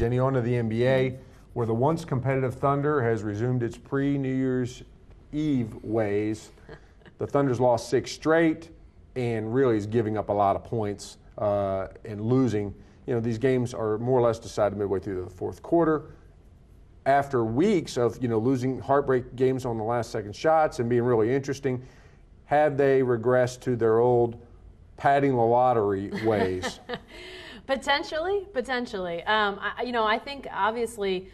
Jenny, on to the NBA, where the once competitive Thunder has resumed its pre-New Year's Eve ways. The Thunder's lost 6 straight and really is giving up a lot of points and losing. You know, these games are more or less decided midway through the fourth quarter. After weeks of, losing heartbreak games on the last second shots and being really interesting, have they regressed to their old padding the lottery ways? Potentially. I think obviously,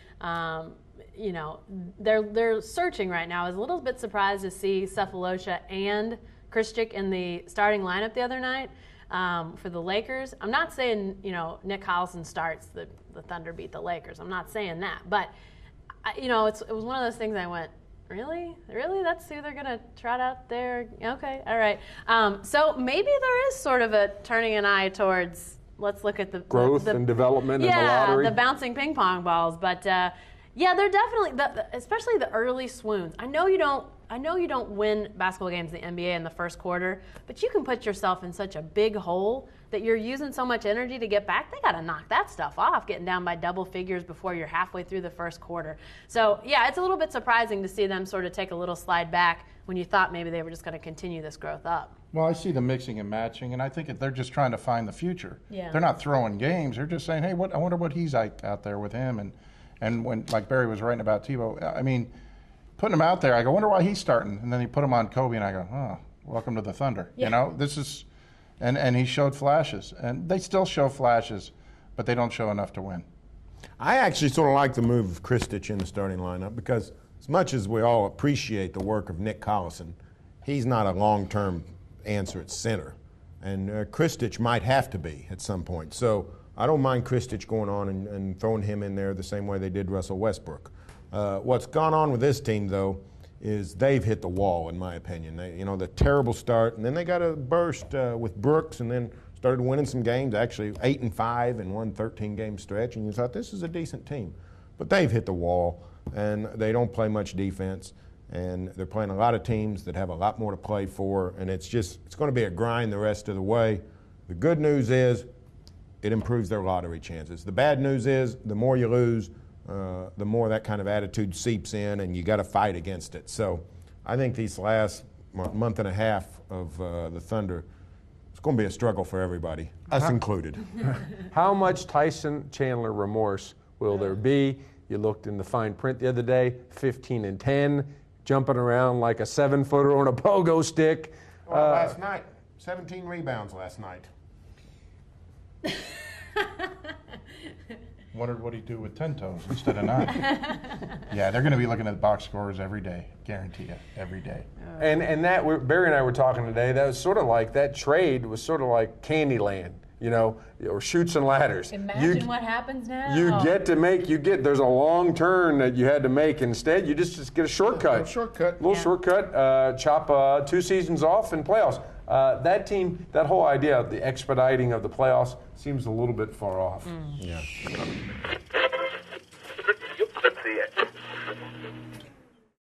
they're searching right now. I was a little bit surprised to see Sefolosha and Krstić in the starting lineup the other night for the Lakers. I'm not saying, Nick Collison starts, the Thunder beat the Lakers. I'm not saying that. But, it was one of those things I went, really? That's who they're going to trot out there? Okay, all right. So maybe there is sort of a turning an eye towards, let's look at the growth and development in the lottery. Yeah, the bouncing ping pong balls. But, they're definitely, especially the early swoons. I know you don't win basketball games in the NBA in the first quarter, but you can put yourself in such a big hole that you're using so much energy to get back. They got to knock that stuff off, getting down by double figures before you're halfway through the first quarter. So, it's a little bit surprising to see them sort of take a little slide back when you thought maybe they were just going to continue this growth up. Well, I see them mixing and matching, and I think they're just trying to find the future. Yeah. They're not throwing games. They're just saying, hey, I wonder what he's out there with him. And when, like Barry was writing about Tebow, I mean, putting him out there, I go, wonder why he's starting. And then he put him on Kobe, and I go, welcome to the Thunder. Yeah. This is, and he showed flashes. And they still show flashes, but they don't show enough to win. I actually sort of like the move of Krstić in the starting lineup because as much as we all appreciate the work of Nick Collison, he's not a long-term answer at center. And Krstić might have to be at some point. So I don't mind Krstić going on and throwing him in there the same way they did Russell Westbrook. What's gone on with this team, though, is they've hit the wall, in my opinion. The terrible start, and then they got a burst with Brooks, and then started winning some games, actually 8-5 in one 13-game stretch, and you thought this is a decent team. But they've hit the wall, and they don't play much defense, and they're playing a lot of teams that have a lot more to play for, and it's going to be a grind the rest of the way. The good news is it improves their lottery chances. The bad news is the more you lose, the more that kind of attitude seeps in, and you got to fight against it. So I think these last month and a half of the Thunder, it's going to be a struggle for everybody, us included. How much Tyson Chandler remorse will there be? You looked in the fine print the other day, 15-10, jumping around like a 7-footer on a pogo stick. Well, last night, 17 rebounds last night. Wondered what he'd do with 10 toes instead of 9. Yeah, they're going to be looking at box scores every day, guarantee you, every day. And that Barry and I were talking today. That was sort of like that trade was sort of like Candyland, or Chutes and Ladders. Imagine what happens now. There's a long turn that you had to make. Instead, you just get a shortcut. Shortcut, chop 2 seasons off in playoffs. That team, that whole idea of the expediting of the playoffs seems a little bit far off. Yeah.